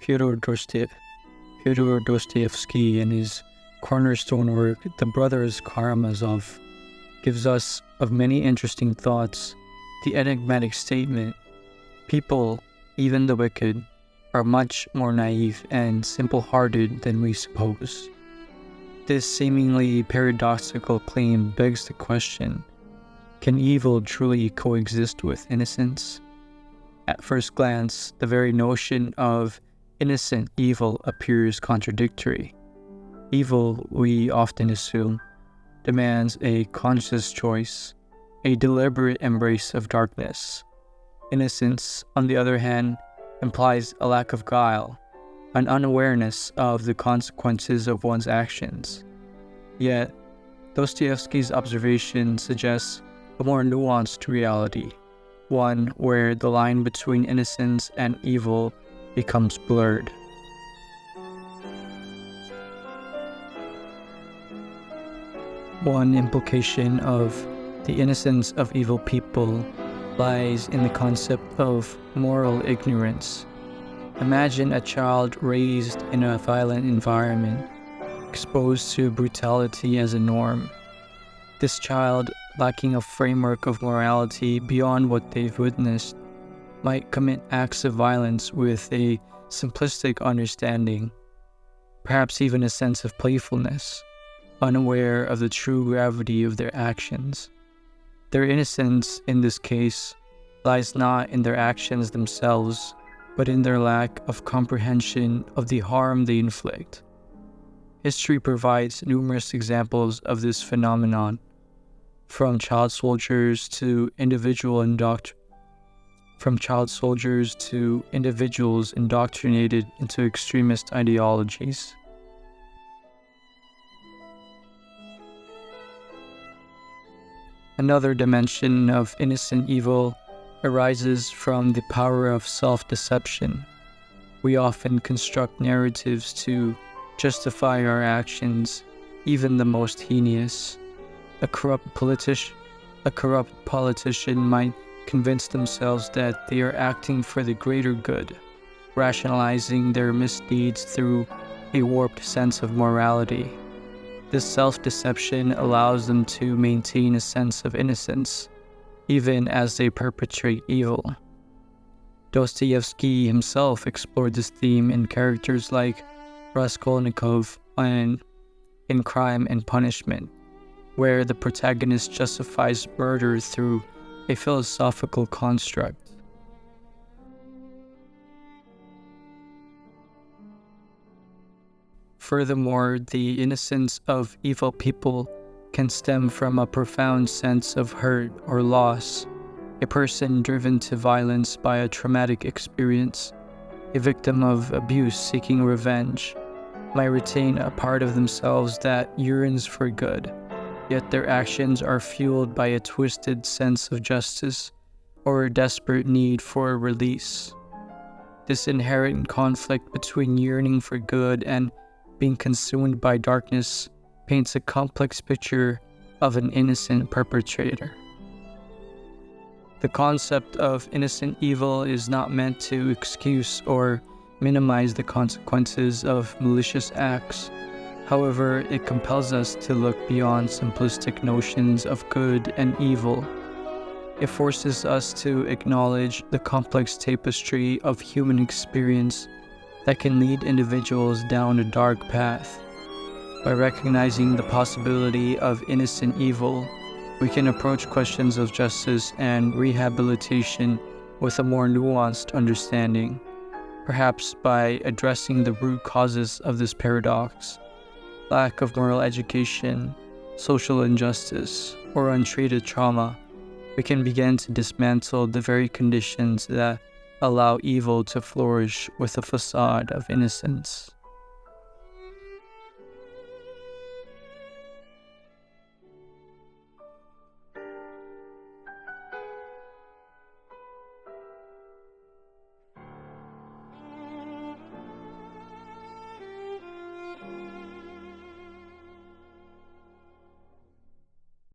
Fyodor Dostoevsky, in his cornerstone work, The Brothers Karamazov, gives us, of many interesting thoughts, the enigmatic statement: people, even the wicked, are much more naive and simple-hearted than we suppose. This seemingly paradoxical claim begs the question: can evil truly coexist with innocence? At first glance, the very notion of innocent evil appears contradictory. Evil, we often assume, demands a conscious choice, a deliberate embrace of darkness. Innocence, on the other hand, implies a lack of guile, an unawareness of the consequences of one's actions. Yet, Dostoevsky's observation suggests a more nuanced reality, one where the line between innocence and evil becomes blurred. One implication of the innocence of evil people lies in the concept of moral ignorance. Imagine a child raised in a violent environment, exposed to brutality as a norm. This child, lacking a framework of morality beyond what they've witnessed, might commit acts of violence with a simplistic understanding, perhaps even a sense of playfulness, unaware of the true gravity of their actions. Their innocence, in this case, lies not in their actions themselves, but in their lack of comprehension of the harm they inflict. History provides numerous examples of this phenomenon, from child soldiers to individuals indoctrinated into extremist ideologies. Another dimension of innocent evil arises from the power of self-deception. We often construct narratives to justify our actions, even the most heinous. A corrupt politician might convince themselves that they are acting for the greater good, rationalizing their misdeeds through a warped sense of morality. This self-deception allows them to maintain a sense of innocence, even as they perpetrate evil. Dostoevsky himself explored this theme in characters like Raskolnikov and in Crime and Punishment, where the protagonist justifies murder through a philosophical construct. Furthermore, the innocence of evil people can stem from a profound sense of hurt or loss. A person driven to violence by a traumatic experience, a victim of abuse seeking revenge, might retain a part of themselves that yearns for good, yet their actions are fueled by a twisted sense of justice or a desperate need for release. This inherent conflict between yearning for good and being consumed by darkness paints a complex picture of an innocent perpetrator. The concept of innocent evil is not meant to excuse or minimize the consequences of malicious acts. However, it compels us to look beyond simplistic notions of good and evil. It forces us to acknowledge the complex tapestry of human experience that can lead individuals down a dark path. By recognizing the possibility of innocent evil, we can approach questions of justice and rehabilitation with a more nuanced understanding, perhaps by addressing the root causes of this paradox: lack of moral education, social injustice, or untreated trauma. We can begin to dismantle the very conditions that allow evil to flourish with a facade of innocence.